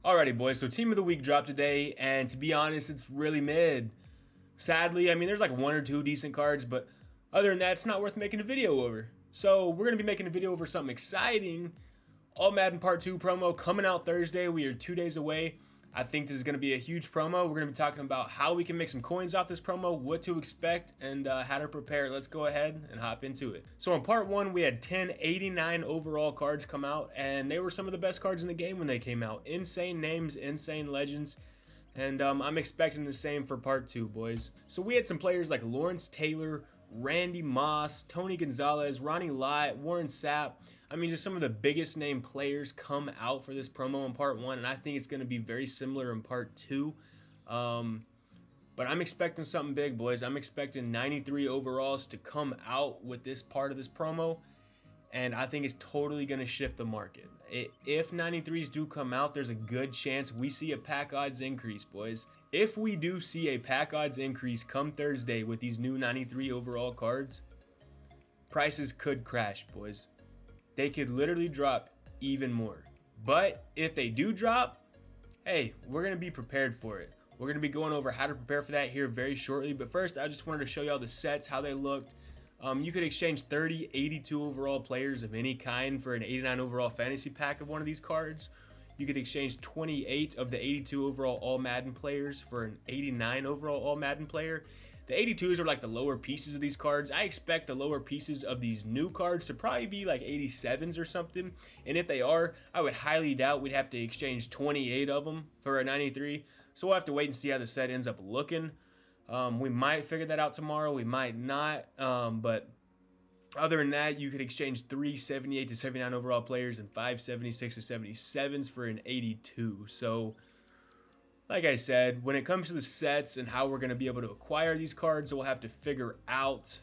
Alrighty, boys, so Team of the Week dropped today, and to be honest, it's really mid. Sadly, I mean, there's like one or two decent cards, but other than that, it's not worth making a video over. So we're going to be making a video over something exciting. All Madden Part 2 promo coming out Thursday. We are 2 days away. I think this is going to be a huge promo. We're going to be talking about how we can make some coins off this promo, what to expect, and how to prepare. Let's go ahead and hop into it. So in Part 1, we had 1089 overall cards come out, and they were some of the best cards in the game when they came out. Insane names, insane legends, and I'm expecting the same for Part 2, boys. So we had some players like Lawrence Taylor, Randy Moss, Tony Gonzalez, Ronnie Lott, Warren Sapp. I mean, just some of the biggest name players come out for this promo in Part 1, and I think it's going to be very similar in Part 2. But I'm expecting something big, boys. I'm expecting 93 overalls to come out with this part of this promo, and I think it's totally going to shift the market. If 93s do come out, there's a good chance we see a pack odds increase, boys. If we do see a pack odds increase come Thursday with these new 93 overall cards, prices could crash, boys. They could literally drop even more. But if they do drop, hey, we're going to be prepared for it. We're going to be going over how to prepare for that here very shortly. But first, I just wanted to show you all the sets, how they looked. You could exchange 30 82 overall players of any kind for an 89 overall fantasy pack of one of these cards. You could exchange 28 of the 82 overall All Madden players for an 89 overall All Madden player. The 82s are like the lower pieces of these cards. I expect the lower pieces of these new cards to probably be like 87s or something. And if they are, I would highly doubt we'd have to exchange 28 of them for a 93. So we'll have to wait and see how the set ends up looking. We might figure that out tomorrow. We might not. But other than that, you could exchange 3 78 to 79 overall players and 5 76 to 77s for an 82. So like I said, when it comes to the sets and how we're going to be able to acquire these cards, we'll have to figure out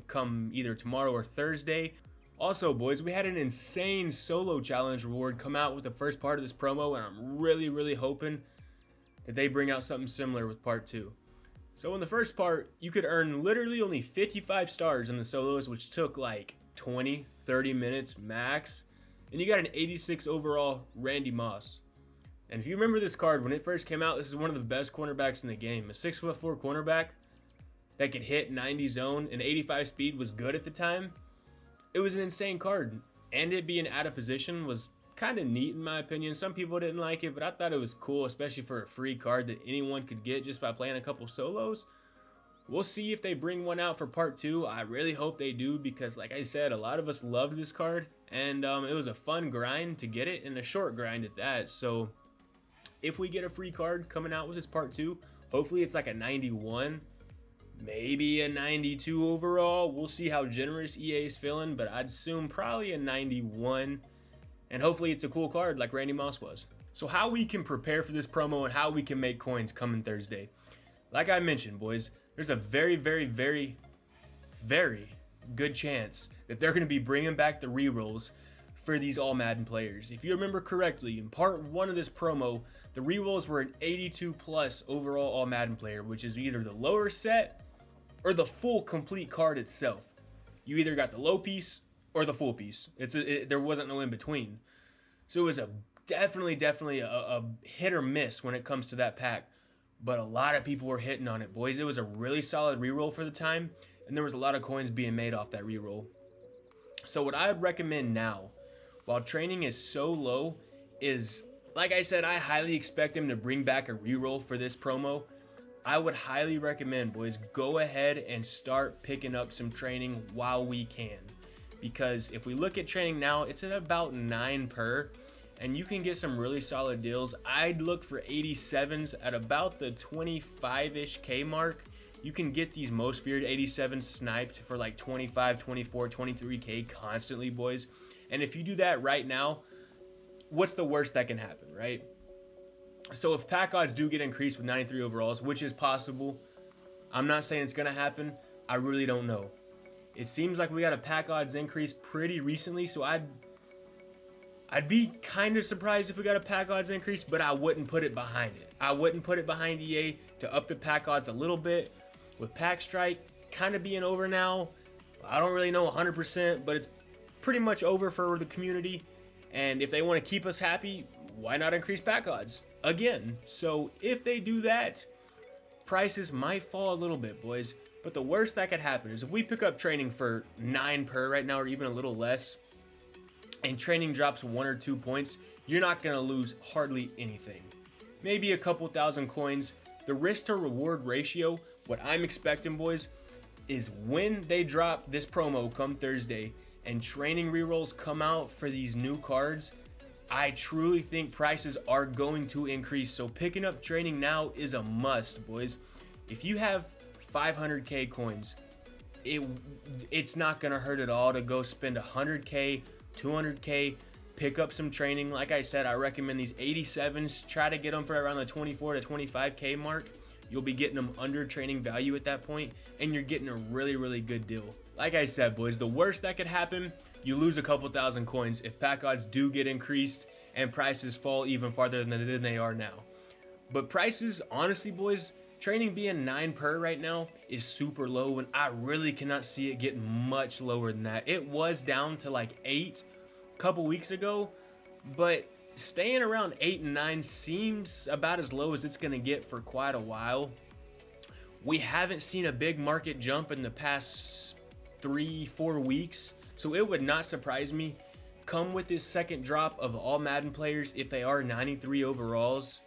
come either tomorrow or Thursday. Also, boys, we had an insane solo challenge reward come out with the first part of this promo, and I'm really hoping that they bring out something similar with Part 2. So in the first part, you could earn literally only 55 stars in the solos, which took like 20-30 minutes max, and you got an 86 overall Randy Moss. And if you remember this card, when it first came out, this is one of the best cornerbacks in the game. A 6'4" cornerback that could hit 90 zone and 85 speed was good at the time. It was an insane card. And it being out of position was kind of neat in my opinion. Some people didn't like it, but I thought it was cool, especially for a free card that anyone could get just by playing a couple solos. We'll see if they bring one out for Part 2. I really hope they do because, like I said, a lot of us loved this card. And it was a fun grind to get it and a short grind at that. So if we get a free card coming out with this Part 2, hopefully it's like a 91, maybe a 92 overall. We'll see how generous EA is feeling, but I'd assume probably a 91. And hopefully it's a cool card like Randy Moss was. So how we can prepare for this promo and how we can make coins coming Thursday. Like I mentioned, boys, there's a very good chance that they're going to be bringing back the rerolls for these All Madden players. If you remember correctly, in Part 1 of this promo, the rerolls were an 82 plus overall All Madden player, which is either the lower set or the full complete card itself. You either got the low piece or the full piece. There wasn't no in between. So it was definitely a hit or miss when it comes to that pack. But a lot of people were hitting on it, boys. It was a really solid reroll for the time, and there was a lot of coins being made off that reroll. So what I would recommend now, while training is so low, is, like I said, I highly expect them to bring back a reroll for this promo. I would highly recommend, boys, go ahead and start picking up some training while we can. Because if we look at training now, it's at about 9 per, and you can get some really solid deals. I'd look for 87s at about the 25-ish K mark. You can get these most feared 87s sniped for like 25, 24, 23K constantly, boys. And if you do that right now, what's the worst that can happen, right? So if pack odds do get increased with 93 overalls, which is possible, I'm not saying it's going to happen. I really don't know. It seems like we got a pack odds increase pretty recently, so I'd be kind of surprised if we got a pack odds increase, but I wouldn't put it behind it. I wouldn't put it behind EA to up the pack odds a little bit. With Pack Strike kind of being over now, I don't really know 100%, but it's pretty much over for the community. And if they want to keep us happy, why not increase pack odds again? So if they do that, prices might fall a little bit, boys. But the worst that could happen is if we pick up training for 9 per right now, or even a little less, and training drops 1 or 2 points, you're not going to lose hardly anything. Maybe a couple thousand coins. The risk to reward ratio, what I'm expecting, boys, is when they drop this promo come Thursday and training rerolls come out for these new cards, I truly think prices are going to increase. So picking up training now is a must, boys. If you have 500k coins, it's not going to hurt at all to go spend 100k, 200k, pick up some training. Like I said, I recommend these 87s. Try to get them for around the 24 to 25k mark. You'll be getting them under training value at that point, and you're getting a really, really good deal. Like I said, boys, the worst that could happen, you lose a couple thousand coins if pack odds do get increased and prices fall even farther than they are now. But prices, honestly, boys, training being 9 per right now is super low, and I really cannot see it getting much lower than that. It was down to like 8 a couple weeks ago, but staying around 8 and 9 seems about as low as it's going to get for quite a while. We haven't seen a big market jump in the past 3-4 weeks, so it would not surprise me come with this second drop of all Madden players. If they are 93 overalls,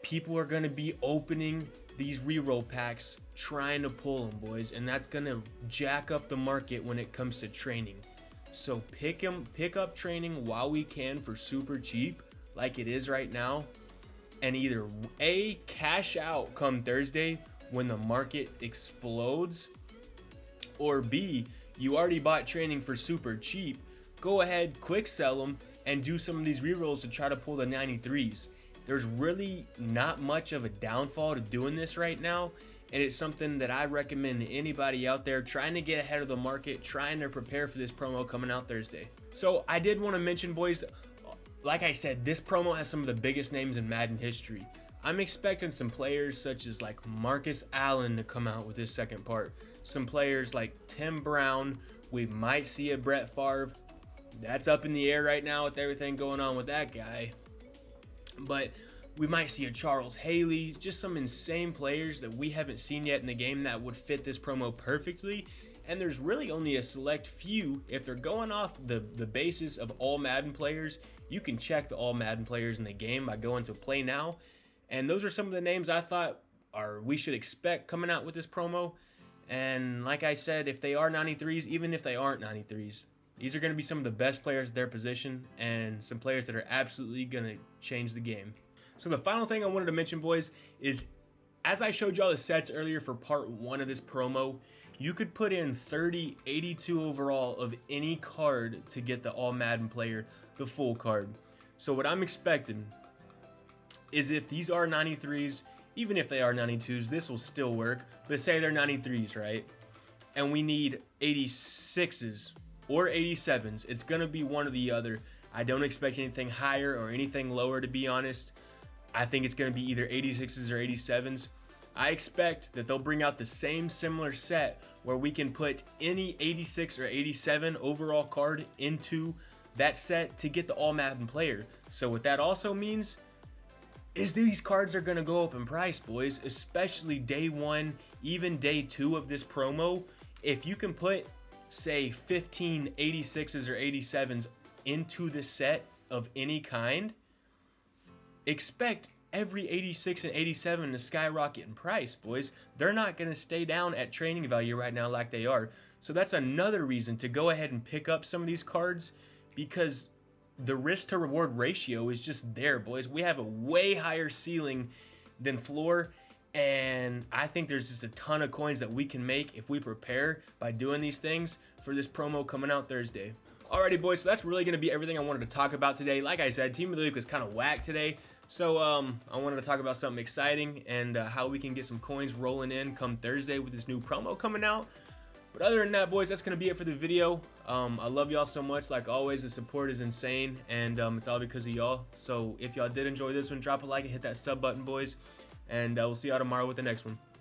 people are going to be opening these reroll packs trying to pull them, boys, and that's going to jack up the market when it comes to training. So pick up training while we can for super cheap, like it is right now, and either A, cash out come Thursday when the market explodes, or B, you already bought training for super cheap, go ahead, quick sell them, and do some of these rerolls to try to pull the 93s. There's really not much of a downfall to doing this right now, and it's something that I recommend to anybody out there trying to get ahead of the market, trying to prepare for this promo coming out Thursday. So I did want to mention, boys, like I said, this promo has some of the biggest names in Madden history. I'm expecting some players such as like Marcus Allen to come out with this second part. Some players like Tim Brown. We might see a Brett Favre. That's up in the air right now with everything going on with that guy. But we might see a Charles Haley, just some insane players that we haven't seen yet in the game that would fit this promo perfectly. And there's really only a select few. If they're going off the basis of all Madden players, you can check the all Madden players in the game by going to Play Now. And those are some of the names I thought we should expect coming out with this promo. And like I said, if they are 93s, even if they aren't 93s, these are going to be some of the best players at their position and some players that are absolutely going to change the game. So the final thing I wanted to mention, boys, is as I showed y'all the sets earlier for part 1 of this promo, you could put in 30, 82 overall of any card to get the all Madden player, the full card. So what I'm expecting is if these are 93s, even if they are 92s, this will still work. But say they're 93s, right? And we need 86s or 87s. It's going to be one or the other. I don't expect anything higher or anything lower, to be honest. I think it's going to be either 86s or 87s. I expect that they'll bring out the same similar set where we can put any 86 or 87 overall card into that set to get the all Madden player. So what that also means is these cards are going to go up in price, boys, especially day 1, even day 2 of this promo. If you can put, say, 15 86s or 87s into the set of any kind, expect every 86 and 87 to skyrocket in price, boys. They're not going to stay down at training value right now like they are. So that's another reason to go ahead and pick up some of these cards, because the risk to reward ratio is just there, boys. We have a way higher ceiling than floor, and I think there's just a ton of coins that we can make if we prepare by doing these things for this promo coming out Thursday. Alrighty, boys, so that's really going to be everything I wanted to talk about today. Like I said, Team of the Week was kind of whack today, so I wanted to talk about something exciting and how we can get some coins rolling in come Thursday with this new promo coming out. But other than that, boys, that's going to be it for the video. I love y'all so much. Like always, the support is insane, and it's all because of y'all. So if y'all did enjoy this one, drop a like and hit that sub button, boys. And we'll see y'all tomorrow with the next one.